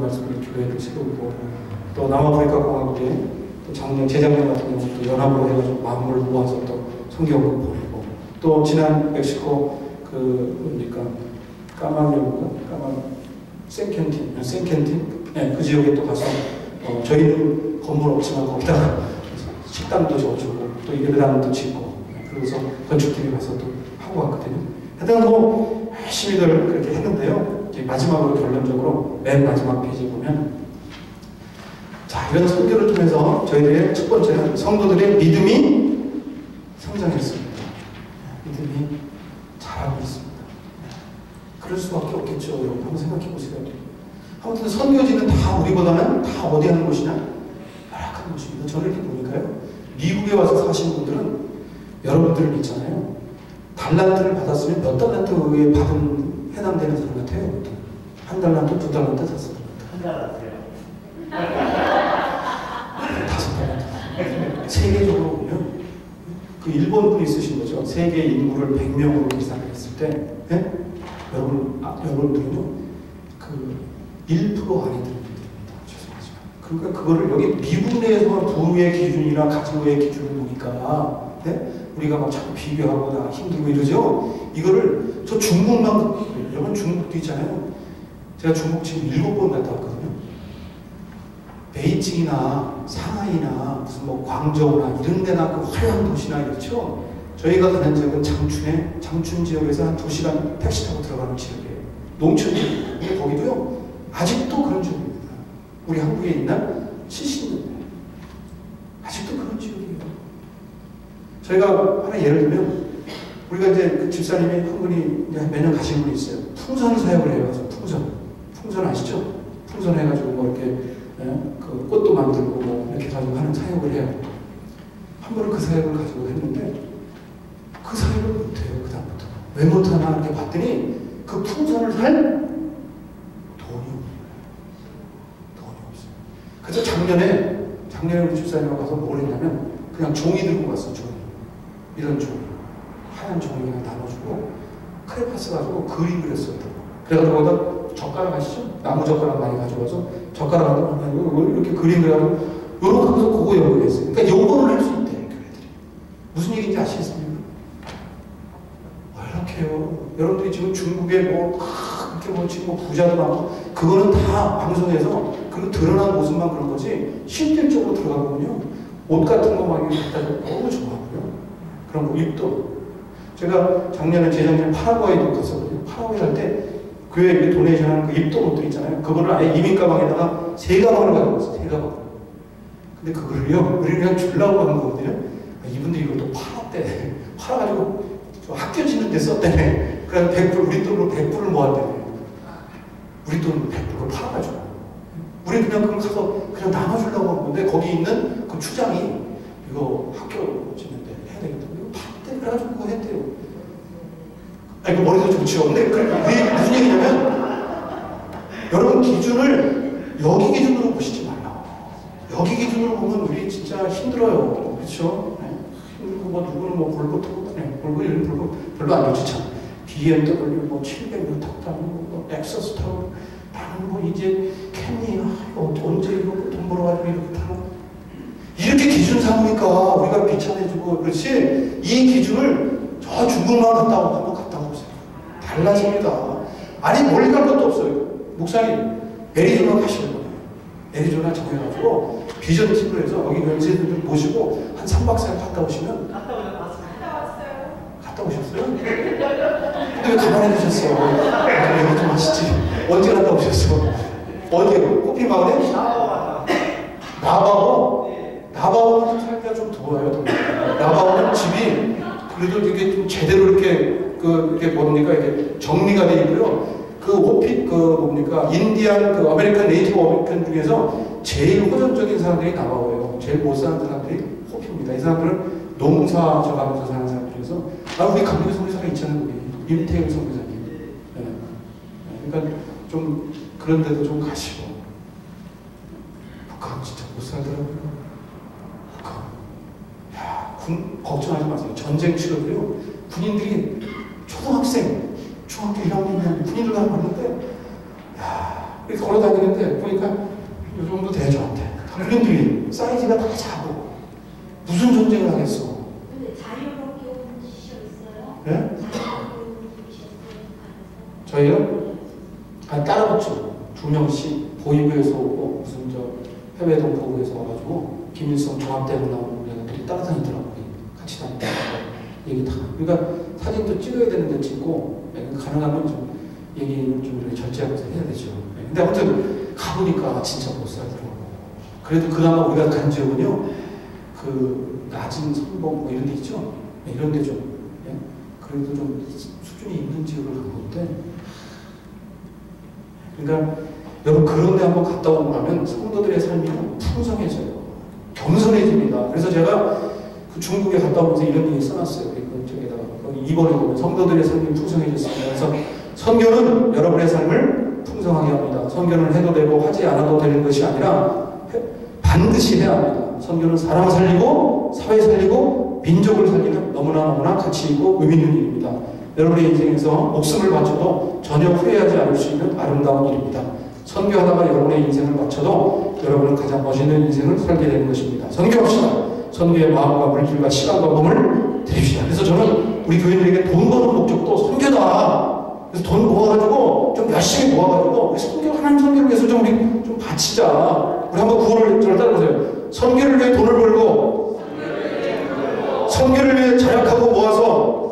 말씀으로 교회를 세우고, 또 남아프리카 공화국에 또 작년, 재작년 같은 경우는 또 연합으로 해가지고 만물을 모아서 또 성경을 보내고, 또 지난 멕시코 센켄틴? 네, 그 지역에 또 가서, 저희는 건물 없지만 거기다가 식당도 져주고, 또 예배당도 짓고, 그러고서 건축팀에 가서 또 하고 왔거든요. 하여튼 뭐, 열심히들 그렇게 했는데요. 이제 마지막으로 결론적으로 맨 마지막 페이지 보면, 자, 이런 설교를 통해서 저희들의 첫 번째는 성도들의 믿음이 성장했습니다. 믿음이 잘하고 있습니다. 그럴 수밖에 없겠죠. 여러분 한번 생각해 보세요. 아무튼 선교지는 다 우리보다는 다 어디 하는 곳이냐? 열악한 곳입니다. 저를 이렇게 보니까요. 미국에 와서 사신 분들은 여러분들은 있잖아요. 달란트를 받았으면 몇 달란트에 받은 해당되는 사람 같아요. 한 달란트, 두 달란트, 다섯 달란트. 한 달란트요. 다섯 달란트. 세계적으로 보면 그 일본 분이 쓰신 거죠. 세계 인구를 100명으로 계산을 했을 때, 네? 여러분들은요, 그 1% 안에 들어있습니다. 죄송하지만. 그러니까 그거를 여기 미국 내에서 부의 기준이나 가정의 기준을 보니까, 네? 우리가 막 자꾸 비교하거나 힘들고 이러죠? 이거를, 저 중국만, 여러분 중국도 있잖아요. 제가 중국 지금 7번 갔다 왔거든요. 베이징이나 상하이나 무슨 뭐 광저우나 이런 데나 그 화려한 도시나 이렇죠? 저희가 가는 지역은 장춘 지역에서 한 2시간 택시 타고 들어가는 지역이에요. 농촌 지역. 근데 거기도요, 아직도 그런 지역입니다. 우리 한국에 있는 70년대. 아직도 그런 지역이에요. 저희가 하나 예를 들면, 우리가 이제 그 집사님이 한 분이 매년 가신 분이 있어요. 풍선 사역을 해요. 풍선 아시죠? 풍선 해가지고 뭐 이렇게, 그 꽃도 만들고 뭐 이렇게 가지고 하는 사역을 해요. 한 번은 그 사역을 가지고 했는데, 그 사역을 못해요. 그다음부터. 왜 못하나 이렇게 봤더니, 그 풍선을 살 돈이 없어요. 그래서 작년에 우리 집사님하고 가서 뭘 했냐면, 그냥 종이 들고 갔어, 종이. 이런 종이. 하얀 종이 그냥 나눠주고, 크레파스 가지고 그림 그렸어요. 그래가지고 거기다 젓가락 아시죠? 나무 젓가락 많이 가져와서 젓가락 하나 이렇게 그림 그려가지고, 요렇게 하면서 그거 연구했어요. 그러니까 요거를 할 수 있대, 교회들이. 무슨 얘기인지 아시겠습니까? 이렇게요. 여러분들이 지금 중국에 이렇게 지금 부자도 많고, 그거는 다 방송에서 그 드러난 모습만 그런 거지, 실질적으로 들어가보면요. 옷 같은 거 막 이렇게 갖다 주고 너무 좋아하고요. 그런 거 입도. 제가 재작년에 파라과이도 갔었거든요. 파라과이 갈 때 교회에 도네이션 하는 그 입도 옷들 있잖아요. 그거를 아예 이민 가방에다가 3가방을 가지고 왔어요. 3가방. 근데 그거를요, 우리 그냥 주려고 하는 거거든요. 이분들이 이걸 또 팔았대. 팔아가지고 학교 짓는 데 썼대. 그래서 100불, 우리 돈으로 100불을 모았대. 우리 돈으로 100불을 팔아가지고. 우리 그냥 그걸 가서 그냥 나눠주려고 한 건데, 거기 있는 그 추장이 이거 학교 짓는데 해야 되겠다. 이거 팔았대. 그래가지고 그거 했대요. 이거 머리도 좋죠. 근데 그게 무슨 얘기냐면, 여러분 기준을 여기 기준으로 보시지 말라. 여기 기준으로 보면 우리 진짜 힘들어요. 그렇죠? 힘들고 뭐 누구는 뭐 볼보 타고 볼보 이런 볼보 별로 안 좋지 참. BMW 뭐 700명 타고 다니고 뭐 엑서스 타고 나는 뭐 이제 캠리 언제 이거 돈 벌어가지고 이렇게 타고 이렇게 기준 삼으니까 우리가 비참해지고. 그렇지, 이 기준을 저 중국만 한번 갔다 오세요. 달라집니다. 아니 멀리 갈 것도 없어요. 목사님 애리조나 가시는 거예요. 애리조나 정해가지고 비전 팀을 해서 여기 연세들을 모시고 한 3박 4일 갔다 오시면. 갔다 오셨어요? 근데 왜 가만히 계셨어? 얘기 좀 하시지. 언제 갔다 오셨어? 어디에? 호피마을에? 나바오는 살기가 좀 더워요. 나바오는 집이 그래도 이게 좀 제대로 이렇게 뭡니까, 이게 정리가 되어 있고요. 인디안, 아메리칸 네이티브 어메리칸 중에서 제일 호전적인 사람들이 나바오예요. 제일 못 사는 사람들이 호피입니다. 이 사람들은 농사 져가면서 사는 사람들이어서, 우리 감독 성교사가 있잖아요, 우리. 윤태영 성교사님. 그러니까 좀, 그런 데도 좀 가시고. 북한 진짜 못 살더라고요. 걱정하지 마세요. 전쟁 치료도요, 군인들이 초등학생, 중학교 1학년 군인들 다 봤는데, 그래서 걸어 다니는데 보니까 이 정도 돼 저한테. 당신들이 사이즈가 다 작고 무슨 전쟁을 하겠어? 근데 자유롭게 움직이셨어요? 예? 자유롭게 움직이셨어요? 저희요? 따라붙죠. 2명씩 보이부에서 오고 무슨 저 해외 동포구에서 와가지고 김일성 종합대학 나오는 애들이 따라다니더라고요. 같이 다니고 얘기 다. 그러니까 사진도 찍어야 되는데 찍고 가능하면 좀 얘기는 좀 이렇게 절제하면서 해야 되죠. 근데 아무튼 가보니까 진짜 못 살더라고요. 그래도 그나마 우리가 간 지역은요, 그 낮은 성봉 뭐 이런 데 있죠. 이런 데 좀, 예? 그래도 좀 수준이 있는 지역을 간 건데, 그러니까 여러분 그런 데 한번 갔다 오고 나면 성도들의 삶이 풍성해져요. 겸손해집니다. 그래서 제가 그 중국에 갔다 오면서 이런 얘기 써놨어요. 그 저기다가 거기 2번에 보면 성도들의 삶이 풍성해졌습니다. 그래서 선교는 여러분의 삶을 풍성하게 합니다. 선교는 해도 되고 하지 않아도 되는 것이 아니라 반드시 해야 합니다. 선교는 사람 살리고 사회 살리고 민족을 살리는 너무나 가치 있고 의미 있는 일입니다. 여러분의 인생에서 목숨을 바쳐도 전혀 후회하지 않을 수 있는 아름다운 일입니다. 선교하다가 여러분의 인생을 바쳐도 여러분은 가장 멋있는 인생을 살게 되는 것입니다. 선교합시다. 선교의 마음과 물질과 시간과 몸을 드립시다. 그래서 저는 우리 교인들에게 돈 버는 목적도 선교다. 그래서 돈 모아가지고 좀 열심히 모아가지고 선교 하나님 선교를 위해서 좀 우리 좀 바치자. 우리 한번 구호를 저를 따라보세요. 선교를 위해 돈을 벌고 선교를 위해 절약하고 모아서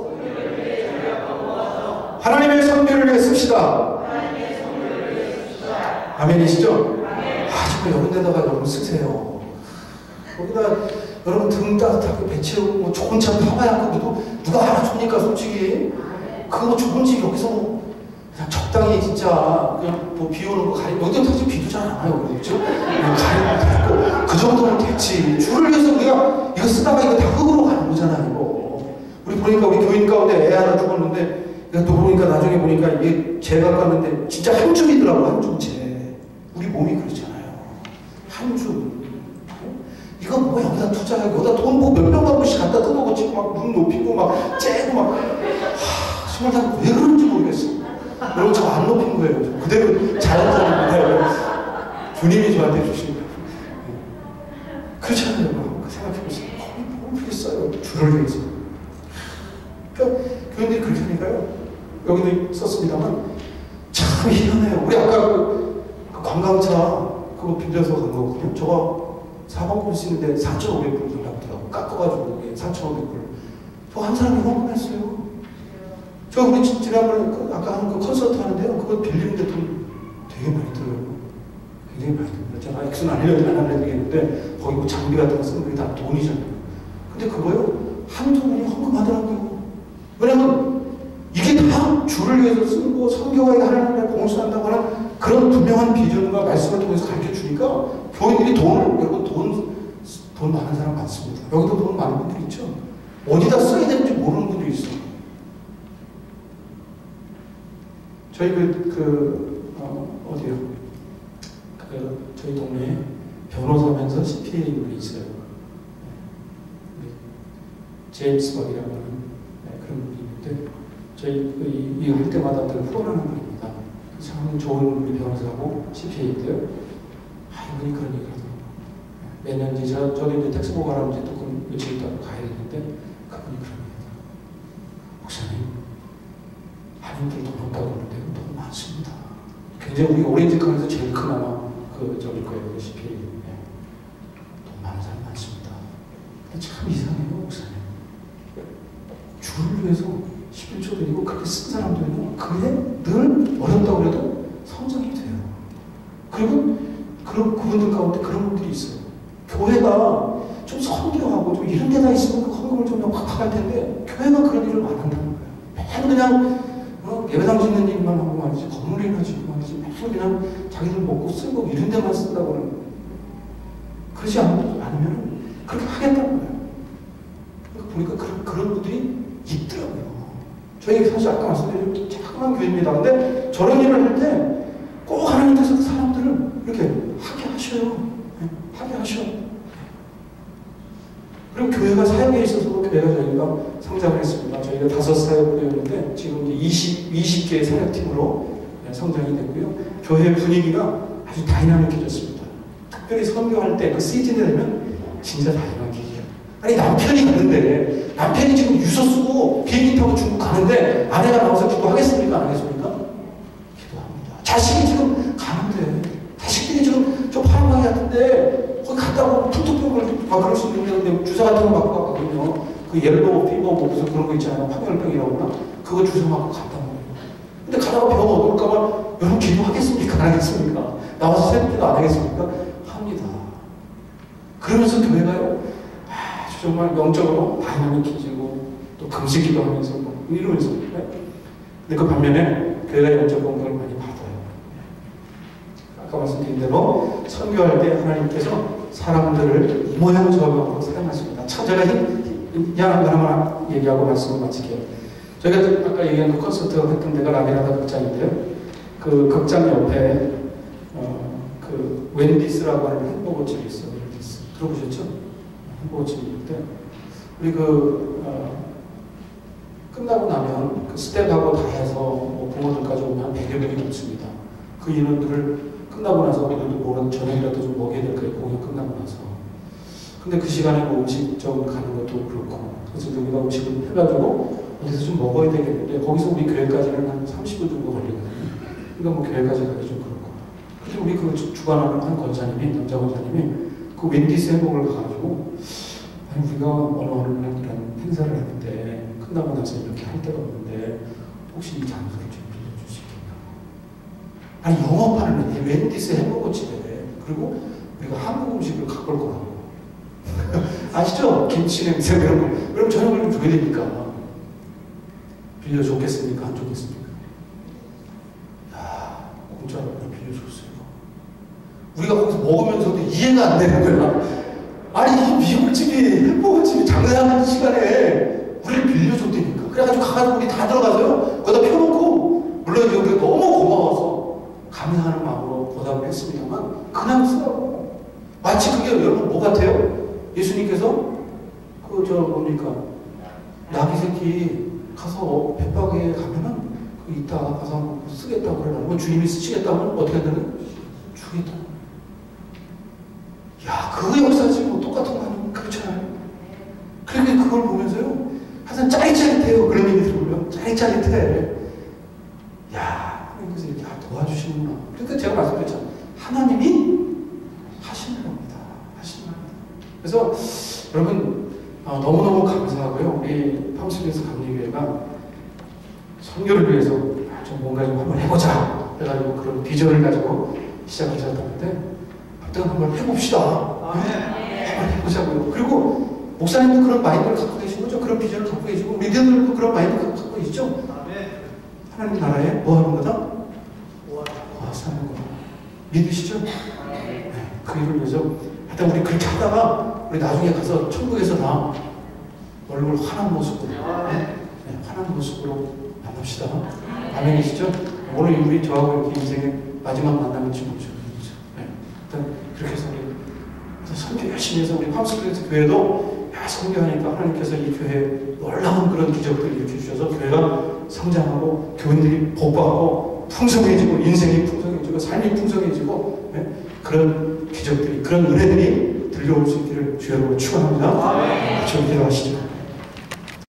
하나님의 선교를 위해 씁시다. 아멘이시죠? 정말 여러 데다가 여러분 쓰세요. 거기다 여러분 등 따뜻하게 배 채우고 뭐 좋은 차 타봐야 그래도 누가 알아줍니까 솔직히. 그거 좋은 집 여기서 그냥 적당히 진짜 그냥 뭐 비 오는 거 가리고 여기는 사실 비도 잘 안 와요. 그렇죠? 가리고 됐고 그 정도는 됐지. 줄을 위해서 우리가 이거 쓰다가 이거 다 흙으로 가는 거잖아 이거. 우리 보니까 우리 교인 가운데 애 하나 죽었는데 또 보니까 나중에 보니까 이게 재가 깠는데 진짜 한 줌이더라고. 한 줌째. 우리 몸이 그렇잖아요. 한 줌. 이거 뭐 여기다 투자하고 여기다 돈 뭐 몇백만 원씩 갖다 뜯어고치고 막 눈 높이고 막 째고 막 정말 다 왜 그런지 모르겠어. 여러분 저 안 높인 거예요. 그대로 자연스러운 주님이 저한테 주신 거예요. 그렇잖아요. 여러분 생각해보세요. 거의 뭐 필요했어요. 줄을 위해서. 그러니까 교인들이 그렇게 하니까요. 여기도 썼습니다만 참 희한해요. 우리 아까 그 관광차 그거 빌려서 간 거거든요. 저거 4번 볼 수 있는데 4,500불 들라고 깎아가지고 4,500불. 저 한 사람이 헌금했어요. 저 우리 지난번에 아까 한 그 콘서트 하는데요. 그거 빌리는데 돈 되게 많이 들어요. 굉장히 많이 들어요. 제가 액수는 안 알려드리겠는데 거기 뭐 장비 같은 거 쓰는 그게 다 돈이잖아요. 근데 그거요 한두 분이 헌금하더라고요. 왜냐면 이게 다 주를 위해서 쓰고 선교가 하나님의 봉사한다고 하는 그런 분명한 비전과 말씀을 통해서 가르쳐 주니까 교인들이 여러분 돈 많은 사람 많습니다. 여기도 돈 많은 분들 있죠. 어디다 써야 되는지 모르는 분들이 있어. 저희 어디요? 저희 동네에 변호사면서 CPA분이 있어요. 제임스 박이라고 하는 그런 분이 있는데 저희 이럴 때마다 늘 후원하는 분입니다. 참 좋은 우리 변호사하고 CPA인데요. 이분이 그런 얘기를 하더라고요. 매년 이제 저도 이제 텍스 보고 가라면 이제 조금 며칠 있다 가야 되는데 그분이 그런 얘기를 목사님 한인들 돈 없다고 그러는데 돈 많습니다. 굉장히 우리 오렌지 칸에서 제일 큰 아마 저일 거예요. 그 CPA. 돈 많은 사람 많습니다. 근데 참 이상해요, 목사님. 주를 위해서 11조 드리고 그렇게 쓴 사람들은 그게 늘 어렵다고 해도 성장이 돼요. 그리고 그분들 가운데 그런 분들이 있어요. 교회가 좀 선교하고 좀 이런 데다 있으면 그 헌금을 좀 확 할 텐데 교회가 그런 일을 안 한다는 거예요. 맨 그냥 예배당 짓는 일만 하고 말이지 건물이나 짓고 말이지 맨 그냥 자기들 먹고 쓰고 이런 데만 쓴다고 하는 거예요. 그러지 않으면 그렇게 하겠다는 거예요. 그러니까 보니까 그런 분들이 있더라고요. 저희 사실 아까 말씀드린 작은 교회입니다. 근데 저런 일을 할 때 꼭 하나님께서 그 사람들을 이렇게 하게 하셔요. 하게 하셔. 그리고 교회가 사역에 있어서도 교회가 저희가 성장을 했습니다. 저희가 5 사역부였는데 지금 이제 20개의 사역팀으로 성장이 됐고요. 교회 분위기가 아주 다이나믹해졌습니다. 특별히 선교할 때 그 시즌이 되면 진짜 다이나믹해져요. 아니 남편이 가는데 남편이 지금 유서 쓰고 비행기 타고 중국 가는데 아내가 나와서 기도하겠습니까? 안 하겠습니까? 기도합니다. 자식이 지금 가는데 자식들이 지금 좀 파란방이 같은데 거기 갔다 오면 툭툭 걸리고 막 그럴 수 있는데 주사 같은 거 맞고 가거든요. 그 옐로우 피버 뭐 무슨 그런 거 있잖아요. 황열병이라고 하나? 그거 주사 맞고 갔다 오는 거예요. 근데 가다가 병 얻을까봐 여러분 기도하겠습니까? 안 하겠습니까? 나와서 새벽기도 안 하겠습니까? 합니다. 그러면서 교회가요, 아주 정말 영적으로 다이나믹해지고 또 금식기도 하면서 뭐 이러면서. 네? 근데 그 반면에 교회가 영적 공격을 많이 받아요. 아까 말씀드린 대로 선교할 때 하나님께서 사람들을 이 모양 저 모양으로 사용하십니다. 참 제가 그냥 하나만 얘기하고 말씀을 마칠게요. 저희가 아까 얘기한 그 콘서트가 했던 데가 라비라다 극장인데요. 그 극장 옆에 그 웬디스라고 하는 햄버거 집이 있어요. 웬디스 들어보셨죠? 햄버거 집인데 우리 끝나고 나면 그 스텝하고 다 해서 뭐 부모들까지 오면 한 100여 명이 넘습니다. 그 인원들을 끝나고 나서 우리도 뭐라도 저녁이라도 좀 먹여야 될 거예요. 공연 끝나고 나서. 근데 그 시간에 뭐 음식점 가는 것도 그렇고 그래서 우리가 음식을 해가지고 어디서 좀 먹어야 되겠는데 거기서 우리 교회까지는 한 30분 정도 걸리거든요. 그러니까 뭐 교회까지 가기 좀 그렇고. 근데 우리 그 주관하는 한 권사님이, 남자 권사님이 그 웬디스 햄버거를 가가지고 아니 우리가 어느 이런 행사를 했는데 끝나고 나서 이렇게 할 데가 없는데 혹시 이 장소를 좀 빌려주시겠냐. 아니 영업하는 웬디스 햄버거 집에 그리고 우리가 한국 음식을 갖고 올 거라고. 아시죠? 김치 냄새 이런 거. 그럼 저녁을 좀 줘야 되니까. 빌려줬겠습니까? 안 줬겠습니까? 야, 공짜로 빌려줬어요. 우리가 거기서 먹으면서도 이해가 안 되는 거야. 아니, 이 미국집이, 햄버거집이 장사하는 시간에 우리를 빌려줬다니까. 그래가지고 가가지고 우리 다 들어가서요. 거기다 펴놓고, 물론 이제 우리가 너무 고마워서 감사하는 마음으로 보답을 했습니다만, 그냥 쓰라고. 마치 그게 여러분 뭐 같아요? 예수님께서 뭡니까? 나귀 새끼 가서 뱃박에 가면은 그 이따 가서 쓰겠다고 그러나 뭐 주님이 쓰시겠다면 어떻게 하냐면 주겠다. 야, 그 역사지 뭐 똑같은 거 아니면 그렇잖아요. 그러니까 그걸 보면서요, 항상 짜릿짜릿해요. 그런 얘기 들으면 짜릿짜릿해. 야, 그래서 이렇게 도와주시는구나. 그러니까 제가 말씀드렸잖아요. 하나님이 하시는 겁니다. 하시는 겁니다. 그래서 여러분 너무너무 감사하고요. 우리 팜스리스 감리교회가 선교를 위해서 좀 뭔가 좀 한번 해보자 해가지고 그런 비전을 가지고 시작하셨다는데 하여튼 한번 해봅시다. 한번 해보자고요. 그리고 목사님도 그런 마인드를 갖고 계신 거죠. 그런 비전을 갖고 계시고 리더들도 그런 마인드를 갖고 계시죠. 하나님 나라에 뭐 하는 거다? 와 사는 거. 믿으시죠? 네, 그 일을 위해서 하여튼 우리 그렇게 하다가 우리 나중에 가서 천국에서 다 얼굴 환한 모습으로 환한 모습으로 만납시다. 아멘이시죠? 오늘 우리 저하고 이렇게 인생의 마지막 만남일지 모르죠. 네. 일단 그렇게 해서 우리 선교 열심히 해서 우리 팜스크리스 교회도 선교하니까 하나님께서 이 교회에 놀라운 그런 기적들을 일으켜 주셔서 교회가 성장하고 교인들이 복받고 풍성해지고 인생이 풍성해지고 삶이 풍성해지고 네? 그런 기적들이 그런 은혜들이 들려올 수 있기를 주여로 축원합니다. 같이 기도하시죠.